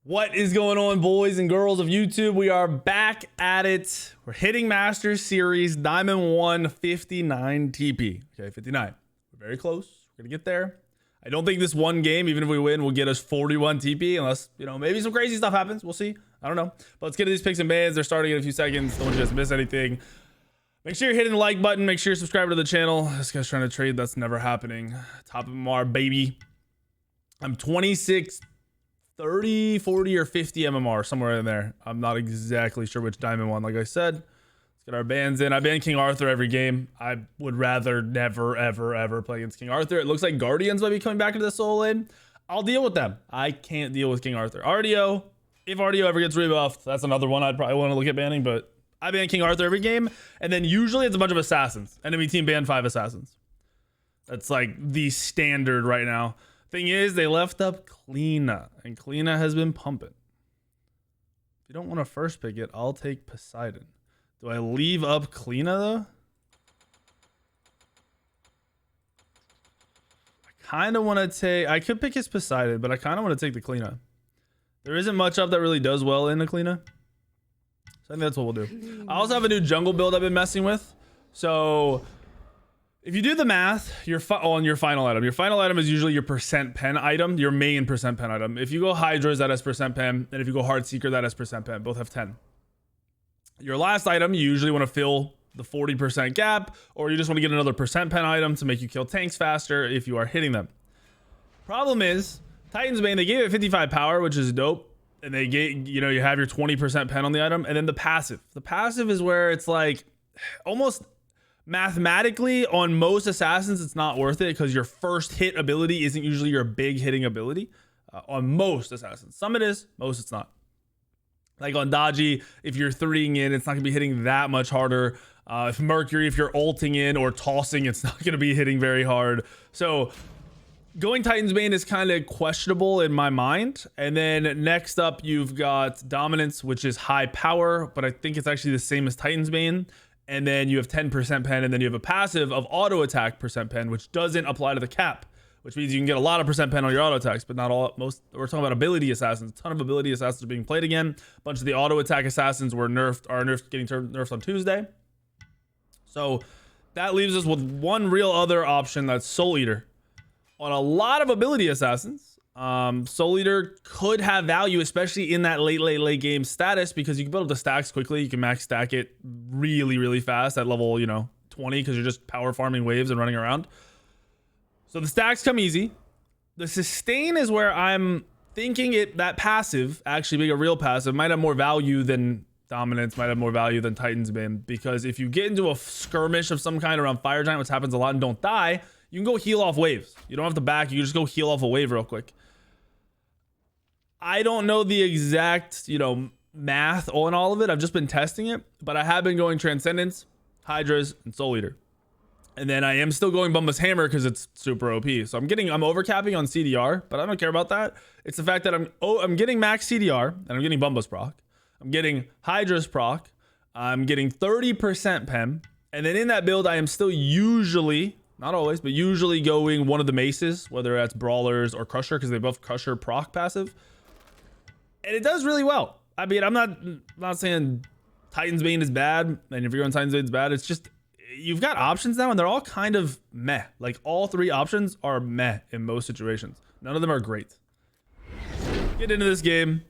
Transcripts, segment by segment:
What is going on, boys and girls of YouTube? We are back at it. We're hitting Masters Series Diamond 1 59 TP. Okay, 59. We're very close. We're going to get there. I don't think this one game, even if we win, will get us 41 TP unless, maybe some crazy stuff happens. We'll see. I don't know. But let's get to these picks and bans. They're starting in a few seconds. Don't want you guys to miss anything. Make sure you're hitting the like button. Make sure you're subscribed to the channel. This guy's trying to trade. That's never happening. Top of MMR, baby. I'm 26, 30, 40, or 50 MMR, somewhere in there. I'm not exactly sure which diamond one. Like I said, let's get our bans in. I ban King Arthur every game. I would rather never, ever, ever play against King Arthur. It looks like Guardians might be coming back into the solo lane. I'll deal with them. I can't deal with King Arthur. RDO, if RDO ever gets rebuffed, that's another one I'd probably want to look at banning, but I ban King Arthur every game. And then usually it's a bunch of assassins. Enemy team ban 5 assassins. That's like the standard right now. Thing is, they left up Kleena, and Kleena has been pumping. If you don't want to first pick it, I'll take Poseidon. Do I leave up Kleena though? I kind of want to take. I could pick his Poseidon, but I kind of want to take the Kleena. There isn't much up that really does well in the Kleena, so I think that's what we'll do. I also have a new jungle build I've been messing with. So if you do the math, on your final item is usually your percent pen item, your main percent pen item. If you go Hydras, that has percent pen, and if you go Hard Seeker, that has percent pen. Both have 10. Your last item, you usually want to fill the 40% gap, or you just want to get another percent pen item to make you kill tanks faster if you are hitting them. Problem is, Titan's Bane, they gave it 55 power, which is dope, and they gave, you have your 20% pen on the item, and then the passive. The passive is where it's like almost mathematically on most assassins it's not worth it because your first hit ability isn't usually your big hitting ability on most assassins. Some it is, most it's not. Like on Dodgy, if you're 3ing in, it's not gonna be hitting that much harder. If Mercury, if you're ulting in or tossing, it's not gonna be hitting very hard. So going Titan's Bane is kind of questionable in my mind. And then next up you've got Dominance, which is high power, but I think it's actually the same as Titan's Bane. And then you have 10% pen, and then you have a passive of auto attack percent pen, which doesn't apply to the cap, which means you can get a lot of percent pen on your auto attacks, but not all. We're talking about ability assassins. A ton of ability assassins are being played again. A bunch of the auto attack assassins were getting nerfed on Tuesday. So that leaves us with one real other option, that's Soul Eater. On a lot of ability assassins, Soul Eater could have value, especially in that late game status, because you can build up the stacks quickly. You can max stack it really fast at level 20 because you're just power farming waves and running around. So the stacks come easy. The sustain is where I'm thinking that passive, actually being a real passive, might have more value than Dominance, might have more value than Titan's Bane, because if you get into a skirmish of some kind around Fire Giant, which happens a lot, and don't die, you can go heal off waves. You don't have to back, you can just go heal off a wave real quick. I don't know the exact, math on all of it. I've just been testing it, but I have been going Transcendence, Hydras, and Soul Eater. And then I am still going Bumba's Hammer because it's super OP. So I'm overcapping on CDR, but I don't care about that. It's the fact that I'm getting max CDR and I'm getting Bumba's proc. I'm getting Hydra's proc. I'm getting 30% Pem. And then in that build, I am still usually, not always, but usually going one of the maces, whether that's Brawlers or Crusher, because they both Crusher proc passive. And it does really well. I mean, I'm not saying Titan's Bane is bad, and if you're going Titan's Bane is bad. It's just you've got options now, and they're all kind of meh. Like all 3 options are meh in most situations. None of them are great. Get into this game.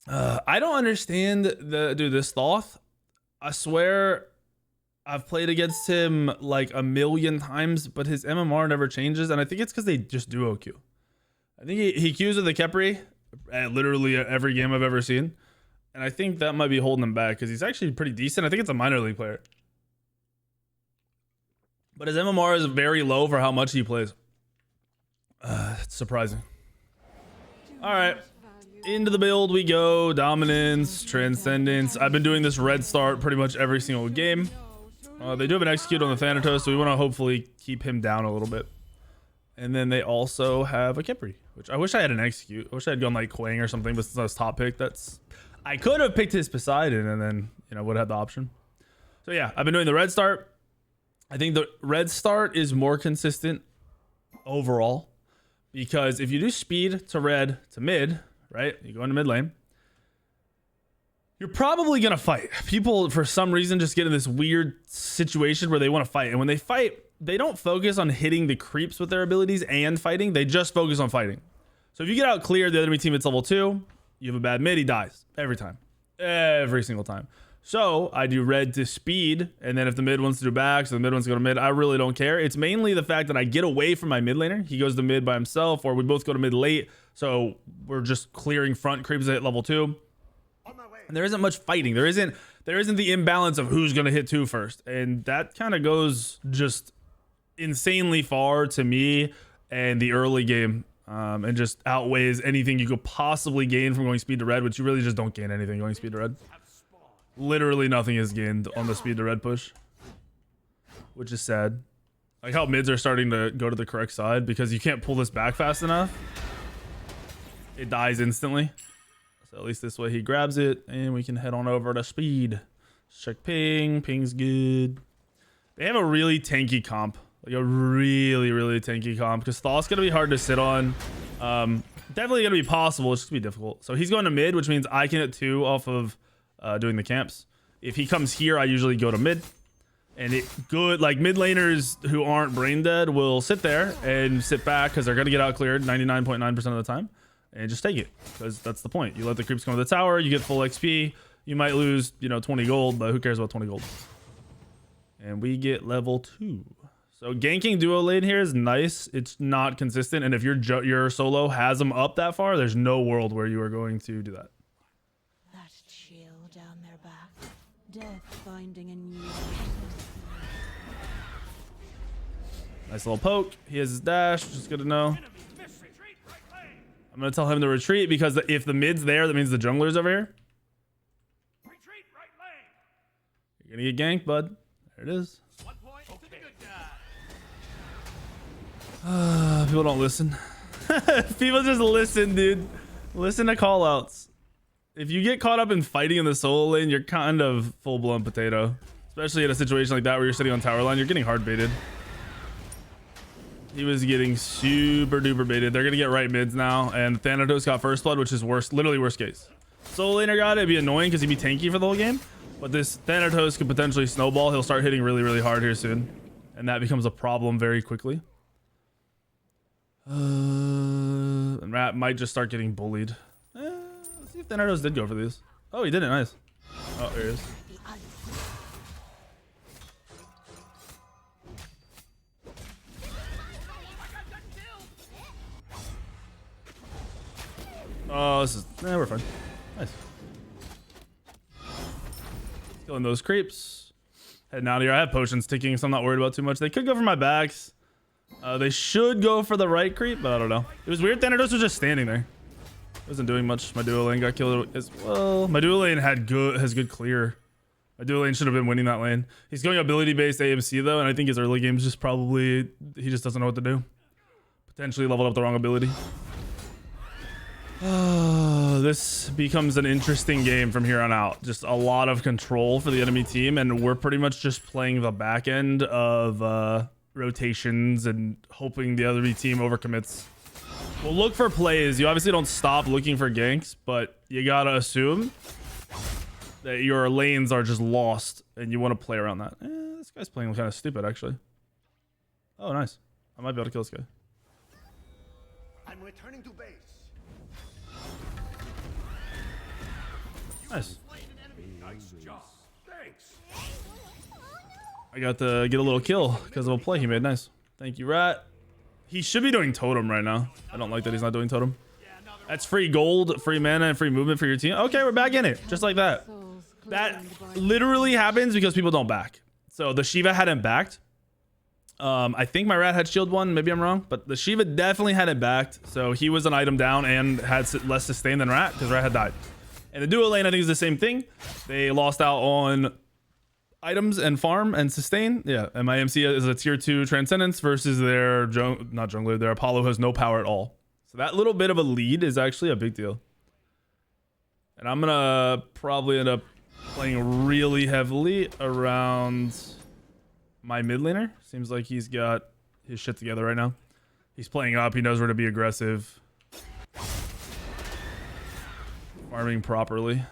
I don't understand this Thoth. I swear I've played against him like a million times, but his MMR never changes, and I think it's because they just duo Q. I think he Qs with the Kepri at literally every game I've ever seen, and I think that might be holding him back because he's actually pretty decent. I think it's a minor league player, but his MMR is very low for how much he plays. It's surprising. All right, into the build we go. Dominance, Transcendence. I've been doing this red start pretty much every single game. They do have an execute on the Thanatos, so we want to hopefully keep him down a little bit. And then they also have a Kepri, which I wish I had an execute. I wish I had gone like Quang or something, but since I was top pick, I could have picked his Poseidon and then, would have the option. So yeah, I've been doing the red start. I think the red start is more consistent overall, because if you do speed to red to mid, right? You go into mid lane. You're probably going to fight. People, for some reason, just get in this weird situation where they want to fight. And when they fight, they don't focus on hitting the creeps with their abilities and fighting. They just focus on fighting. So if you get out clear, the enemy team, it's level 2. You have a bad mid, he dies. Every time. Every single time. So I do red to speed. And then if the mid wants to do back, so the mid wants to go to mid, I really don't care. It's mainly the fact that I get away from my mid laner. He goes to mid by himself, or we both go to mid late. So we're just clearing front creeps at level 2. And there isn't much fighting. There isn't the imbalance of who's going to hit 2 first. And that kind of goes just insanely far to me and the early game, and just outweighs anything you could possibly gain from going speed to red, which you really just don't gain anything going speed to red. Literally nothing is gained on the speed to red push, which is sad. Like how mids are starting to go to the correct side because you can't pull this back fast enough. It dies instantly. So at least this way he grabs it and we can head on over to speed. Check ping. Ping's good. They have a really tanky comp. Like a really, really tanky comp because Thoth's going to be hard to sit on. Definitely going to be possible. It's just going to be difficult. So he's going to mid, which means I can hit 2 off of doing the camps. If he comes here, I usually go to mid. And it good, like mid laners who aren't brain dead will sit there and sit back because they're going to get out cleared 99.9% of the time. And just take it because that's the point. You let the creeps come to the tower, you get full XP. You might lose, 20 gold, but who cares about 20 gold? And we get level 2. So ganking duo lane here is nice. It's not consistent, and if your solo has them up that far, there's no world where you are going to do that. That chill down their back, death finding a new. Nice little poke. He has his dash, which is good to know. I'm going to tell him to retreat because if the mid's there, that means the jungler's over here. Retreat right lane. You're going to get ganked, bud. There it is. 1 point to the good guy. People don't listen. People just listen, dude. Listen to callouts. If you get caught up in fighting in the solo lane, you're kind of full-blown potato. Especially in a situation like that where you're sitting on tower line, you're getting hard baited. He was getting super duper baited. They're gonna get right mids now, and Thanatos got first blood, which is worst, literally worst case. Solo laner got it. It'd be annoying because he'd be tanky for the whole game, but this Thanatos could potentially snowball. He'll start hitting really, really hard here soon, and that becomes a problem very quickly. And Rat might just start getting bullied. Let's see if Thanatos did go for these. Oh, he didn't. Nice. Oh, there he is. Oh, this is... we're fine. Nice. Killing those creeps. Heading out here. I have potions ticking, so I'm not worried about too much. They could go for my backs. They should go for the right creep, but I don't know. It was weird. Thanatos was just standing there. Wasn't doing much. My duo lane got killed as well. My duo lane has good clear. My duo lane should have been winning that lane. He's going ability-based AMC, though, and I think his early game is just probably... He just doesn't know what to do. Potentially leveled up the wrong ability. This becomes an interesting game from here on out. Just a lot of control for the enemy team, and we're pretty much just playing the back end of rotations and hoping the other team overcommits. We'll look for plays. You obviously don't stop looking for ganks, but you gotta assume that your lanes are just lost, and you want to play around that. This guy's playing kind of stupid, actually. Oh, nice. I might be able to kill this guy. I'm returning to base. Nice. Nice job. Thanks. I got to get a little kill because of a play he made. Nice. Thank you, Rat. He should be doing totem right now. I don't like that he's not doing totem. That's free gold, free mana, and free movement for your team. Okay, we're back in it. Just like that. That literally happens because people don't back. So the Shiva hadn't backed. I think my Rat had shield 1. Maybe I'm wrong. But the Shiva definitely hadn't backed. So he was an item down and had less sustain than Rat because Rat had died. And the duo lane, I think, is the same thing. They lost out on items and farm and sustain. Yeah, and my MC is a tier 2 transcendence versus their not jungler. Their Apollo has no power at all. So that little bit of a lead is actually a big deal. And I'm gonna probably end up playing really heavily around my mid laner. Seems like he's got his shit together right now. He's playing up. He knows where to be aggressive. farming properly.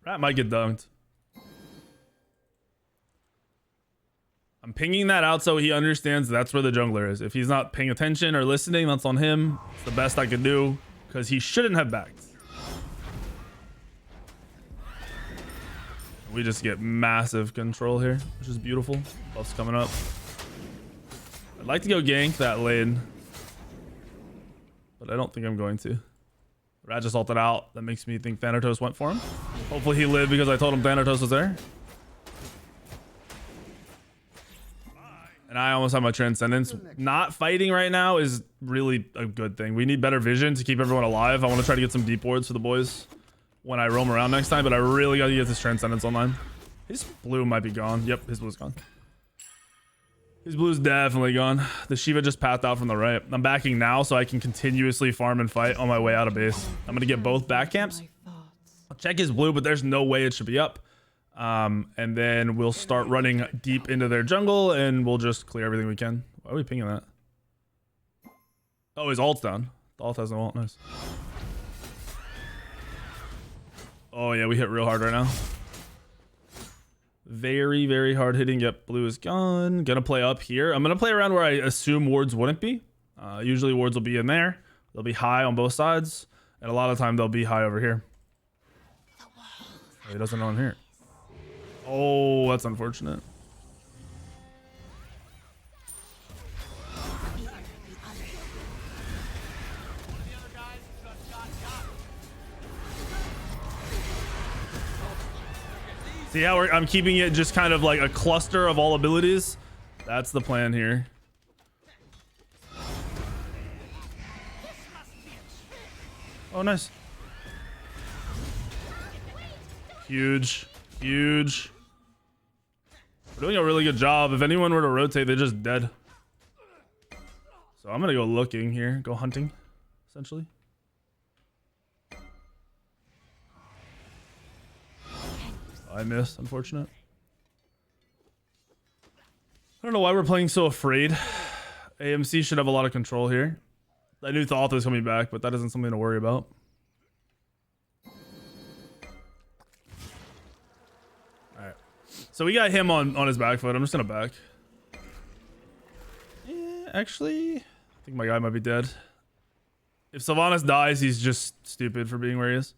Rat might get dunked. I'm pinging that out so he understands that's where the jungler is. If he's not paying attention or listening, that's on him. It's the best I could do because he shouldn't have backed. We just get massive control here, which is beautiful. Buff's coming up. I'd like to go gank that lane, but I don't think I'm going to. Rat just ulted out. That makes me think Thanatos went for him. Hopefully he lived because I told him Thanatos was there. And I almost have my Transcendence. Not fighting right now is really a good thing. We need better vision to keep everyone alive. I want to try to get some deep wards for the boys when I roam around next time, but I really got to get this Transcendence online. His blue might be gone. Yep, his blue's gone. His blue's definitely gone. The Shiva just pathed out from the right. I'm backing now so I can continuously farm and fight on my way out of base. I'm going to get both back camps. I'll check his blue, but there's no way it should be up. And then we'll start running deep into their jungle and we'll just clear everything we can. Why are we pinging that? Oh, his ult's down. The ult has no ult. Nice. Oh, yeah, we hit real hard right now. Very, very hard hitting. Yep, blue is gone. Gonna play up here. I'm gonna play around where I assume wards wouldn't be. Usually wards will be in there. They'll be high on both sides. And a lot of the time they'll be high over here. Oh, he doesn't know I'm here. Oh, that's unfortunate. See how I'm keeping it just kind of like a cluster of all abilities? That's the plan here. Oh, nice. Huge. Huge. We're doing a really good job. If anyone were to rotate, they're just dead. So I'm going to go looking here. Go hunting, essentially. I missed, unfortunate. I don't know why we're playing so afraid. AMC should have a lot of control here. I knew Thoth was coming back, but that isn't something to worry about. Alright. So we got him on his back foot. I'm just gonna back. Yeah, actually, I think my guy might be dead. If Sylvanas dies, he's just stupid for being where he is.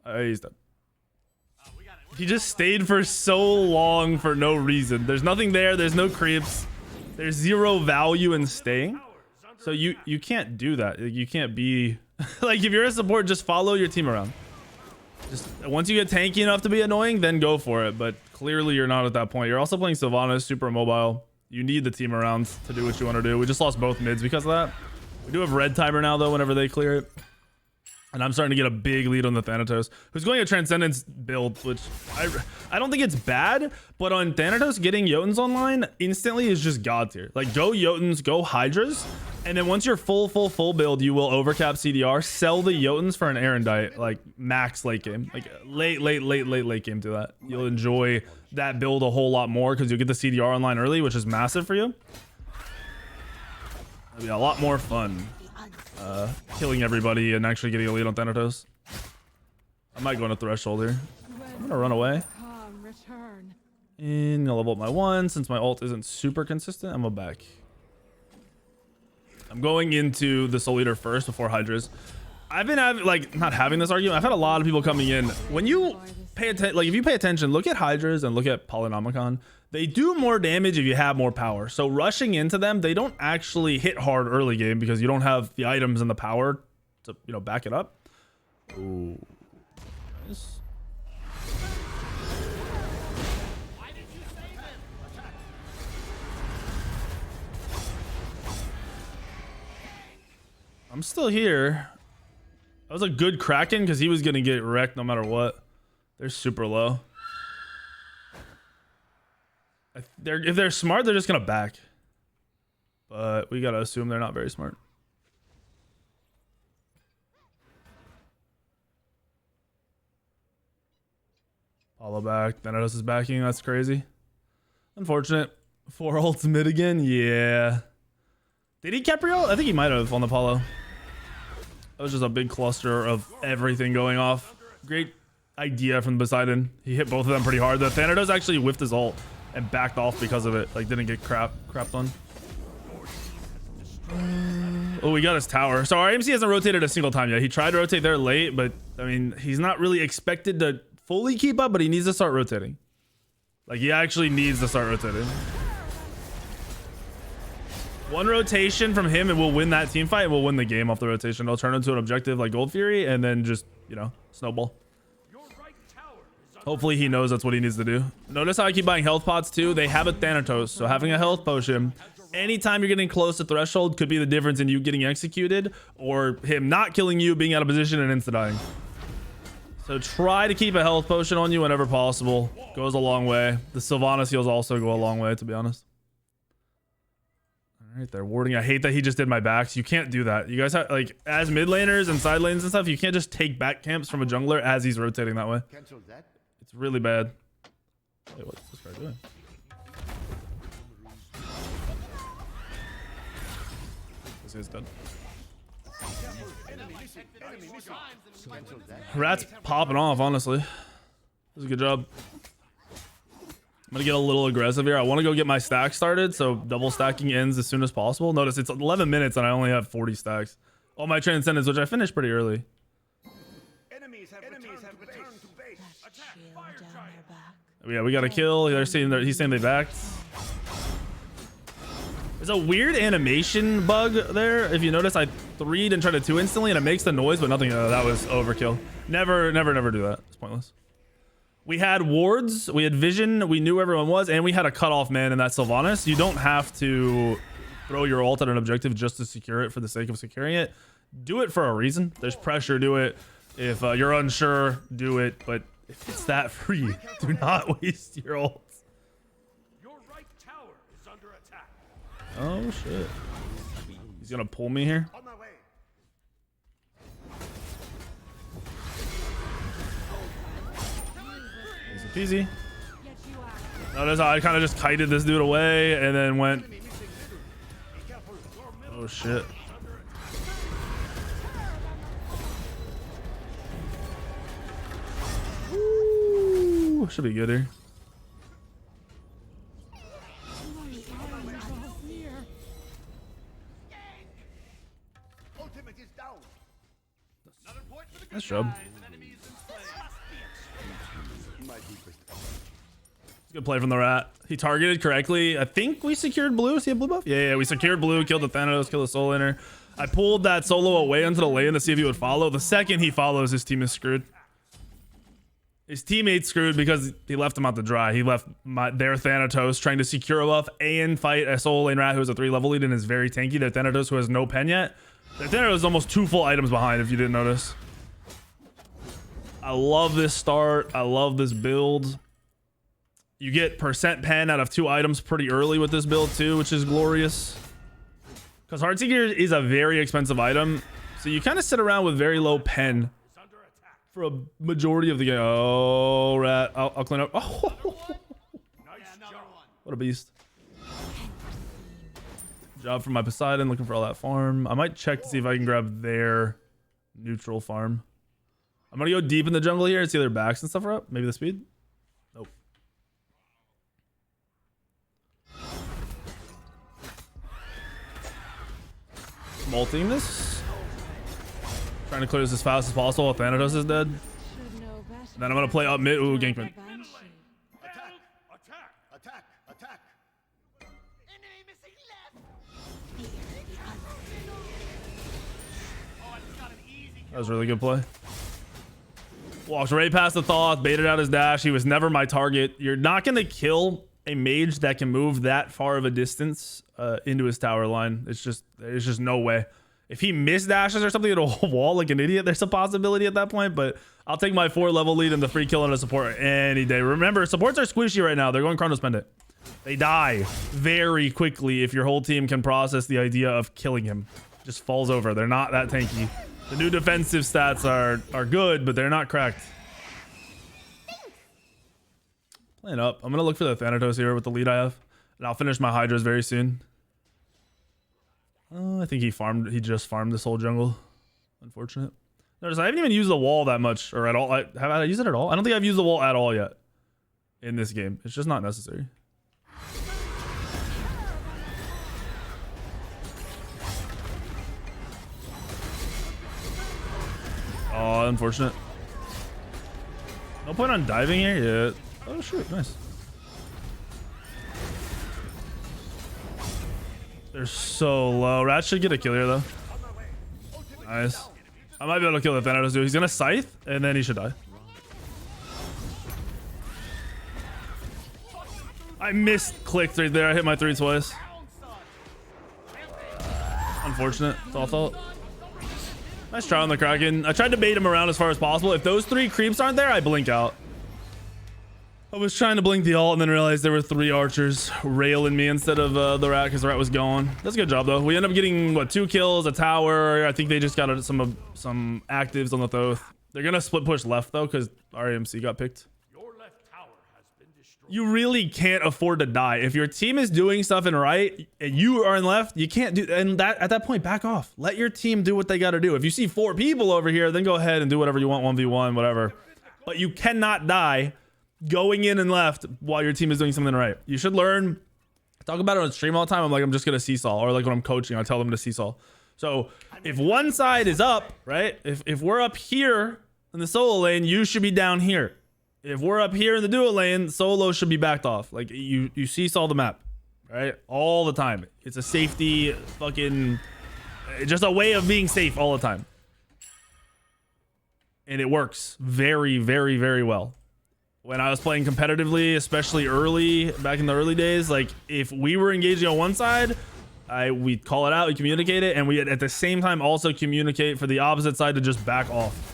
He's dead. He just stayed for so long for no reason. There's nothing there. There's no creeps. There's zero value in staying. So you can't do that. You can't be like, if you're a support, just follow your team around. Just once you get tanky enough to be annoying, then go for it. But clearly you're not at that point. You're also playing Sylvanas, super mobile. You need the team around to do what you want to do. We just lost both mids because of that. We do have red timer now though, whenever they clear it. And I'm starting to get a big lead on the Thanatos, who's going a Transcendence build, which I don't think it's bad, but on Thanatos, getting Jotuns online instantly is just god tier. Like, go Jotuns, go Hydras, and then once you're full build, you will overcap CDR, sell the Jotuns for an Erendite, like max late game. Like, late game to that. You'll enjoy that build a whole lot more because you'll get the CDR online early, which is massive for you. It'll be a lot more fun. Killing everybody and actually getting a lead on Thanatos. I might go on a threshold here. I'm gonna run away. And I'll level up my one. Since my ult isn't super consistent, I'm gonna back. I'm going into the Soul Eater first before Hydras. I've been having, like, not having this argument. I've had a lot of people coming in. When you pay attention, like, if you pay attention, look at Hydras and look at Polynomicon. They do more damage if you have more power. So rushing into them, they don't actually hit hard early game because you don't have the items and the power to, you know, back it up. Ooh. Nice. I'm still here. That was a good Kraken because he was going to get wrecked no matter what. They're super low. If they're smart, they're just gonna back. But we gotta assume they're not very smart. Follow back. Thanatos is backing. That's crazy. Unfortunate. 4 ults mid again. Yeah. Did he Caprio? I think he might have on the Apollo. That was just a big cluster of everything going off. Great idea from Poseidon. He hit both of them pretty hard. The Thanatos actually whiffed his ult and backed off because of it. Like, didn't get crapped on. Oh, we got his tower. So our AMC hasn't rotated a single time yet. He tried to rotate there late, but I mean, he's not really expected to fully keep up, but he needs to start rotating. Like, he actually needs to start rotating. One rotation from him and we'll win that team fight and we'll win the game off the rotation. It'll turn into an objective like Gold Fury and then just, you know, snowball. Hopefully he knows that's what he needs to do. Notice how I keep buying health pots too. They have a Thanatos, so having a health potion anytime you're getting close to threshold could be the difference in you getting executed or him not killing you, being out of position and insta-dying. So try to keep a health potion on you whenever possible. Goes a long way. The Sylvanas heals also go a long way, to be honest. All right, they're warding. I hate that he just did my backs. You can't do that. You guys have, like, as mid laners and side lanes and stuff, you can't just take back camps from a jungler as he's rotating that way. It's really bad. Wait, what's this guy doing? This guy's done. Rat's popping off, honestly. This is a good job. I'm gonna get a little aggressive here. I want to go get my stack started, so double stacking ends as soon as possible. Notice it's 11 minutes and I only have 40 stacks. All my transcendence, which I finished pretty early. Enemies have returned to base. Attack! Shield Fire down giant! their back. Yeah, we got a kill. They're saying he's saying they backed. There's a weird animation bug there. If you notice, I 3'd and tried to 2 instantly, and it makes the noise, but nothing. That was overkill. Never do that. It's pointless. We had wards, we had vision, we knew where everyone was, and we had a cutoff man in that Sylvanas. You don't have to throw your ult at an objective just to secure it for the sake of securing it. Do it for a reason. There's pressure, do it. If you're unsure, do it. But if it's that free, do not waste your ult. Your right tower is under attack. Oh shit. He's gonna pull me here. On my way. Easy peasy. Notice how I kind of just kited this dude away and then went. Oh shit. Ooh, should be good here. Ultimate is down. Another point for the Nice job. Good play from the rat. He targeted correctly. I think we secured blue. See a blue buff? Yeah, we secured blue. Killed the Thanatos. Killed the soul laner. I pulled that solo away into the lane to see if he would follow. The second he follows, his team is screwed. His teammate's screwed because he left him out to dry. He left their Thanatos trying to secure a buff and fight a soul lane rat who has a 3-level lead and is very tanky. Their Thanatos who has no pen yet. Their Thanatos is almost 2 full items behind if you didn't notice. I love this start. I love this build. You get percent pen out of 2 items pretty early with this build too, which is glorious. Because Heartseeker is a very expensive item. So you kind of sit around with very low pen for a majority of the game. Oh, rat. I'll clean up. Oh, what a beast. Job for my Poseidon, looking for all that farm. I might check to see if I can grab their neutral farm. I'm going to go deep in the jungle here and see their backs and stuff are up. Maybe the speed. Nope. Multing this. Trying to clear this as fast as possible. Thanatos is dead. Should know better. Then I'm going to play up mid. Ooh, Gankman. Banshee. Attack! Attack! Attack! Attack! Enemy missing left. That was a really good play. Walks right past the Thoth, baited out his dash. He was never my target. You're not going to kill a mage that can move that far of a distance into his tower line. There's just no way. If he miss dashes or something at a wall like an idiot, there's a possibility at that point. But I'll take my 4-level lead and the free kill on a support any day. Remember, supports are squishy right now. They're going Chronos Pendant. They die very quickly if your whole team can process the idea of killing him. Just falls over. They're not that tanky. The new defensive stats are good, but they're not cracked. Playing up. I'm going to look for the Thanatos here with the lead I have. And I'll finish my Hydras very soon. I think he just farmed this whole jungle. Unfortunate. Notice I haven't even used the wall that much or at all. Have I used it at all? I don't think I've used the wall at all yet in this game. It's just not necessary. Oh, unfortunate. No point on diving here yet. Oh, shoot. Nice. They're so low. Rat should get a kill here, though. Nice. I might be able to kill the Thanatos, dude. He's going to scythe, and then he should die. I missed clicked right there. I hit my 3 twice. Unfortunate. It's all fault. Nice try on the Kraken. I tried to bait him around as far as possible. If those 3 creeps aren't there, I blink out. I was trying to blink the ult and then realized there were 3 archers railing me instead of the rat because the rat was gone. That's a good job though. We end up getting what 2 kills, a tower. I think they just got some actives on the Thoth. They're gonna split push left though because our AMC got picked. You really can't afford to die. If your team is doing stuff in right and you are in left, you can't do, and that at that point, back off. Let your team do what they got to do. If you see 4 people over here, then go ahead and do whatever you want, 1v1, whatever. But you cannot die going in and left while your team is doing something right. You should learn. I talk about it on stream all the time. I'm like, I'm just going to seesaw, or like when I'm coaching, I tell them to seesaw. So if one side is up, right? If we're up here in the solo lane, you should be down here. If we're up here in the duo lane, solo should be backed off. Like you seesaw the map, right? All the time. It's a safety fucking, just a way of being safe all the time. And it works very, very, very well. When I was playing competitively, especially early, back in the early days, like if we were engaging on one side, we'd call it out, we communicate it, and we at the same time also communicate for the opposite side to just back off.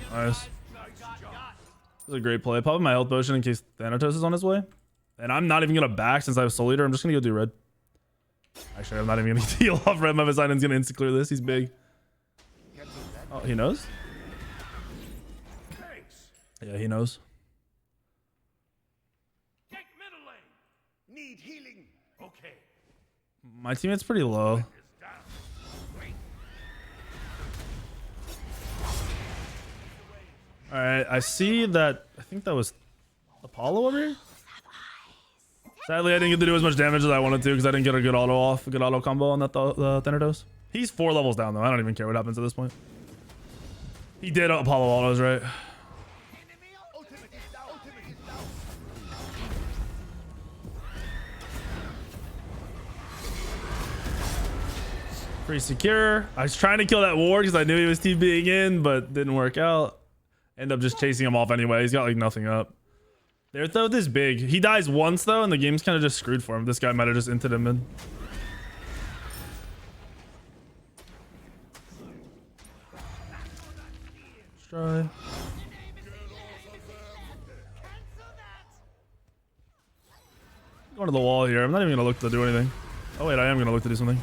Nice. This is a great play. Pop my health potion in case Thanatos is on his way. And I'm not even going to back since I have soul eater. I'm just going to go do red. Actually, I'm not even going to heal off red. My Poseidon's going to insta clear this. He's big. Oh, he knows? Yeah, he knows. Need healing. Okay. My teammate's pretty low. All right, I see that. I think that was Apollo over here. Sadly, I didn't get to do as much damage as I wanted to because I didn't get a good auto off, a good auto combo on that Thanatos. He's 4 levels down though. I don't even care what happens at this point. He did Apollo autos, right? Pretty secure. I was trying to kill that ward because I knew he was TPing in, but didn't work out. End up just chasing him off anyway. He's got like nothing up. Their Thoth is big. He dies once though, and the game's kind of just screwed for him. This guy might have just inted him in. Let's try. Going to the wall here. I'm not even gonna look to do anything. Oh wait, I am gonna look to do something.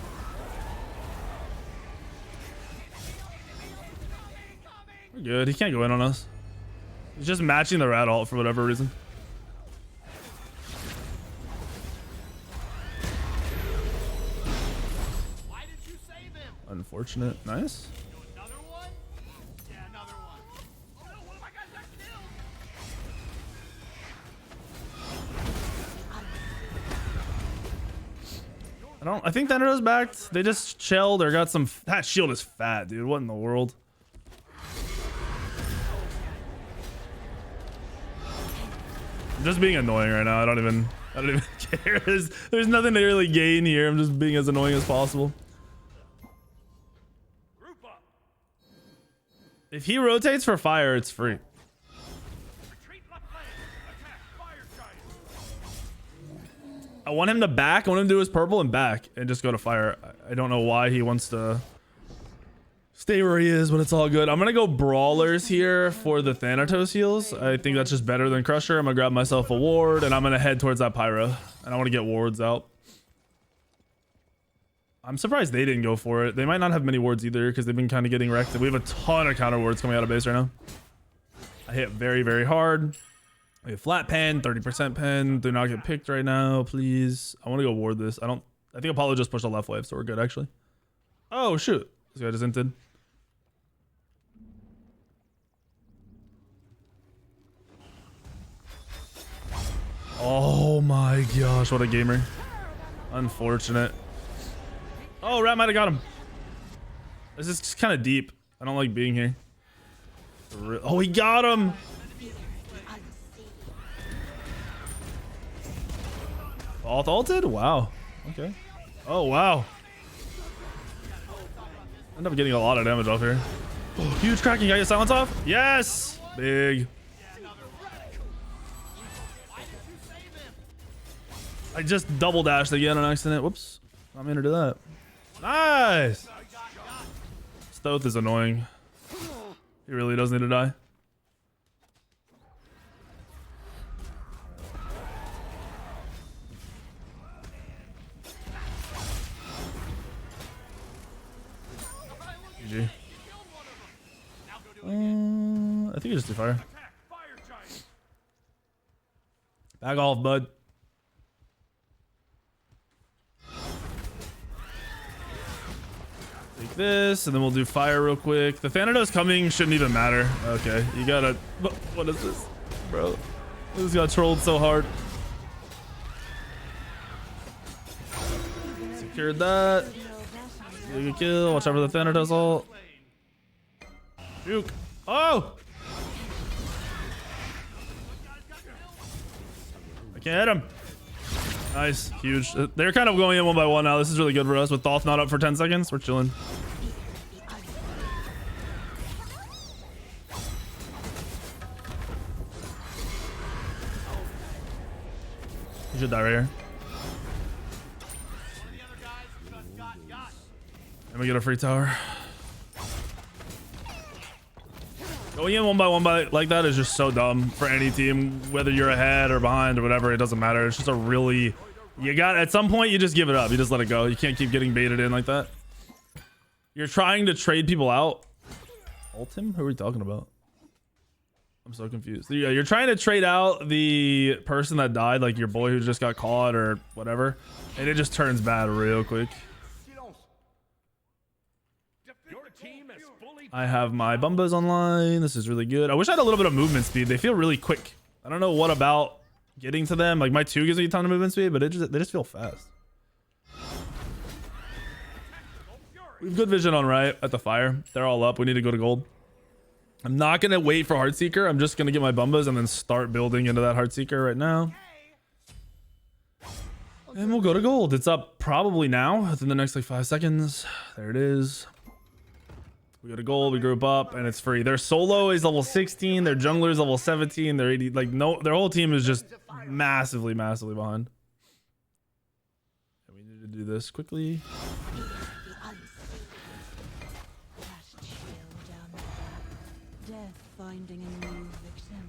We're good. He can't go in on us. He's just matching the rat ult for whatever reason. Why did you save him? Unfortunate. Nice. Another one? Yeah, another one. Oh no, one of my guys got killed. I think Thanatos backed. They just chilled or got some. That shield is fat, dude. What in the world? I'm just being annoying right now. I don't even care. There's nothing to really gain here. I'm just being as annoying as possible. If he rotates for fire, it's free. I want him to back. I want him to do his purple and back and just go to fire. I don't know why he wants to stay where he is, but it's all good. I'm going to go brawlers here for the Thanatos heals. I think that's just better than Crusher. I'm going to grab myself a ward and I'm going to head towards that pyro. And I want to get wards out. I'm surprised they didn't go for it. They might not have many wards either because they've been kind of getting wrecked. We have a ton of counter wards coming out of base right now. I hit very, very hard. We have flat pen, 30% pen. Do not get picked right now, please. I want to go ward this. I think Apollo just pushed the left wave, so we're good actually. Oh shoot. This guy just inted. Oh my gosh, what a gamer. Unfortunate. Oh, Rat might have got him. This is just kind of deep. I don't like being here. Oh, he got him. Alt ulted? Wow. Okay. Oh, wow. End up getting a lot of damage off here. Oh, huge cracking. Got your silence off? Yes. Big. I just double dashed again on accident. Whoops. I'm into that. Nice. Stoth is annoying. He really does need to die. GG. I think you just do fire. Back off, bud. Take this, and then we'll do fire real quick. The Thanatos coming shouldn't even matter. Okay, you gotta... What is this? Bro, this got trolled so hard. Secured that. Good kill. Watch out for the Thanatos ult. Juke. Oh! I can't hit him. Nice. Huge. They're kind of going in one by one now. This is really good for us. With Thoth not up for 10 seconds, we're chilling. You should die right here. Let me get a free tower. Going in one by like that is just so dumb for any team, whether you're ahead or behind or whatever. It doesn't matter. It's just a really, you got, at some point you just give it up. You just let it go. You can't keep getting baited in like that. You're trying to trade people out. Ult him? Who are we talking about? I'm so confused. Yeah, you're trying to trade out the person that died, like your boy who just got caught or whatever, and it just turns bad real quick. I have my Bumbas online. This is really good. I wish I had a little bit of movement speed. They feel really quick. I don't know what about getting to them. Like my 2 gives me a ton of movement speed, but they just feel fast. We have good vision on right at the fire. They're all up. We need to go to gold. I'm not going to wait for Heartseeker. I'm just going to get my Bumbas and then start building into that Heartseeker right now. And we'll go to gold. It's up probably now within the next like 5 seconds. There it is. We go to gold, we group up, and it's free. Their solo is level 16, their jungler is level 17, their 80, like no, their whole team is just massively behind. And we need to do this quickly. Death finding a new victim.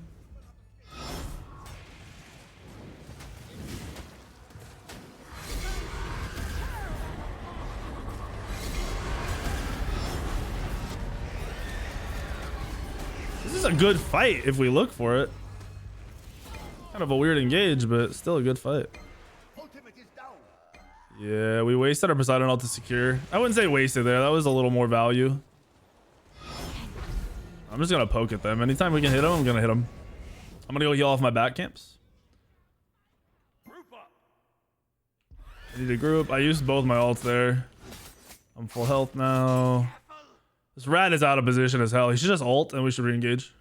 This is a good fight if we look for it. Kind of a weird engage, but still a good fight. Yeah, we wasted our Poseidon ult to secure. I wouldn't say wasted there. That was a little more value. I'm just gonna poke at them. Anytime we can hit them, I'm gonna hit them. I'm gonna go heal off my back camps. I need to group. I used both my ults there. I'm full health now. This rat is out of position as hell. He should just ult and we should re-engage.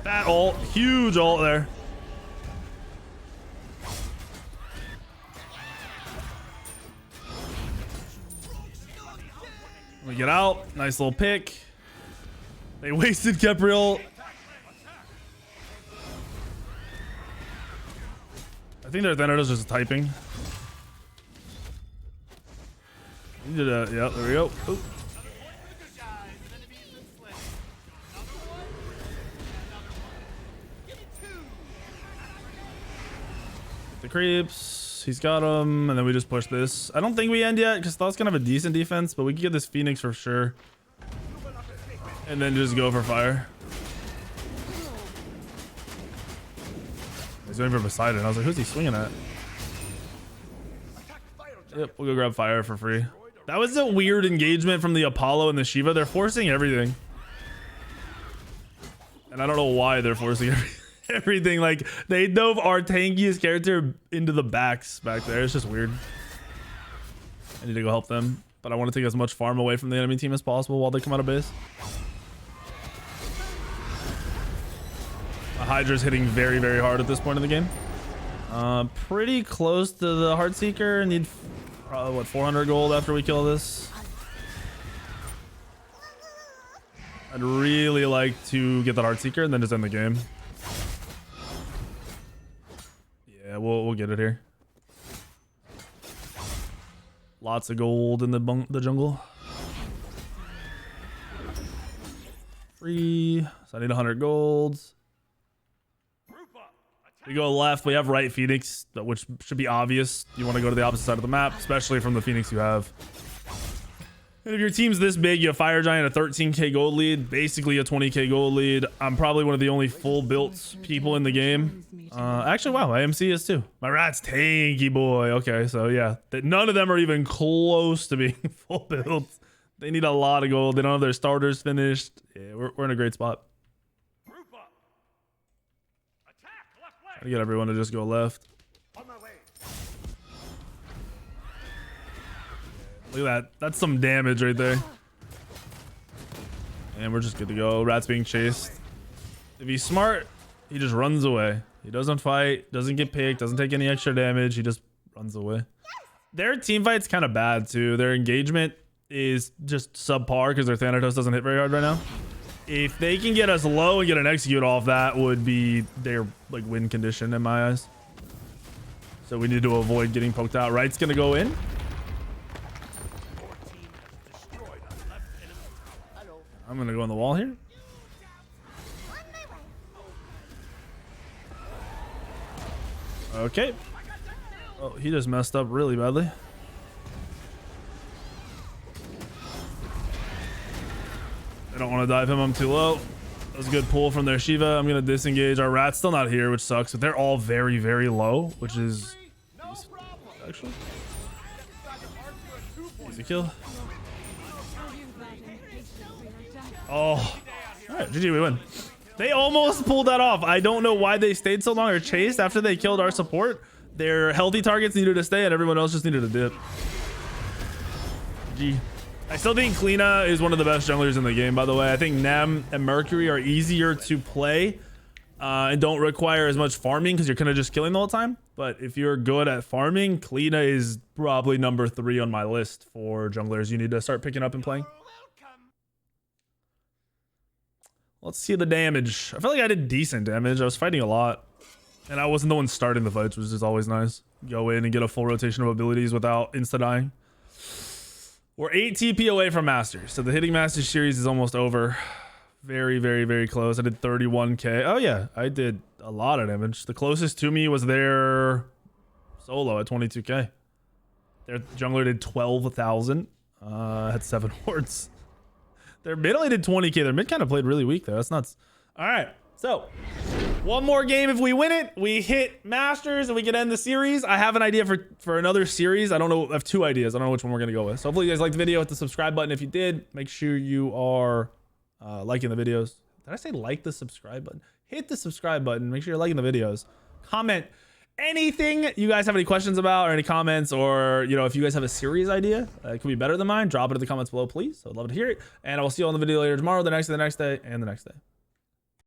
That ult. Huge ult there. We get out. Nice little pick. They wasted Kepriel. I think their Thanatos just typing. You did a, yeah, there we go. Oop. creeps. He's got them, and then we just push this. I don't think we end yet because Thought's gonna have a decent defense, but we can get this Phoenix for sure. And then just go for fire. He's going for Poseidon. I was like, who's he swinging at? Yep, we'll go grab fire for free. That was a weird engagement from the Apollo and the Shiva. They're forcing everything. And I don't know why they're forcing everything. Like, they dove our tankiest character into the backs back there. It's just weird. I need to go help them. But I want to take as much farm away from the enemy team as possible while they come out of base. The Hydra's hitting very, very hard at this point in the game. Pretty close to the Heartseeker. Need probably, what, 400 gold after we kill this. I'd really like to get that Heartseeker and then just end the game. Yeah, we'll get it here. Lots of gold in the jungle. Free. So I need 100 golds. We go left. We have right Phoenix, which should be obvious. You want to go to the opposite side of the map, especially from the Phoenix you have. And if your team's this big, you have Fire Giant, a 13k gold lead, basically a 20k gold lead. I'm probably one of the only full built people in the game. Actually, wow, IMC is too. My rat's tanky boy. Okay, so yeah, none of them are even close to being full built. They need a lot of gold. They don't have their starters finished. Yeah, we're in a great spot. I get everyone to just go left. On my way. Look at that. That's some damage right there. And we're just good to go. Rat's being chased. If he's smart, he just runs away. He doesn't fight, doesn't get picked, doesn't take any extra damage. He just runs away. Their team fight's kind of bad too. Their engagement is just subpar because their Thanatos doesn't hit very hard right now. If they can get us low and get an execute off, that would be their like win condition in my eyes. So we need to avoid getting poked out. Right's gonna go in. I'm gonna go on the wall here. Okay. Oh, he just messed up really badly. I don't want to dive him. I'm too low. That was a good pull from their Shiva. I'm going to disengage. Our Rat's still not here, which sucks. But they're all very, very low, which is actually easy kill. Oh, all right. GG, we win. They almost pulled that off. I don't know why they stayed so long or chased after they killed our support. Their healthy targets needed to stay and everyone else just needed to dip. GG. I still think Kleena is one of the best junglers in the game, by the way. I think Nem and Mercury are easier to play and don't require as much farming because you're kind of just killing the whole time. But if you're good at farming, Kleena is probably number 3 on my list for junglers you need to start picking up and playing. Let's see the damage. I felt like I did decent damage. I was fighting a lot. And I wasn't the one starting the fights, which is always nice. Go in and get a full rotation of abilities without insta-dying. We're 8 TP away from Masters. So the Hitting Masters series is almost over. Very, very, very close. I did 31k. Oh yeah, I did a lot of damage. The closest to me was their solo at 22k. Their jungler did 12,000. Had 7 wards. Their mid only did 20k. Their mid kind of played really weak though. That's nuts. All right, so one more game. If we win it, we hit Masters and we can end the series. I have an idea for another series. I don't know. I have 2 ideas. I don't know which one we're going to go with. So hopefully you guys liked the video. Hit the subscribe button if you did. Make sure you are liking the videos. Did I say like the subscribe button? Hit the subscribe button. Make sure you're liking the videos. Comment anything you guys have any questions about or any comments, or you know, if you guys have a series idea that could be better than mine, drop it in the comments below, please. I'd love to hear it. And I will see you on the video later tomorrow, the next day, and the next day.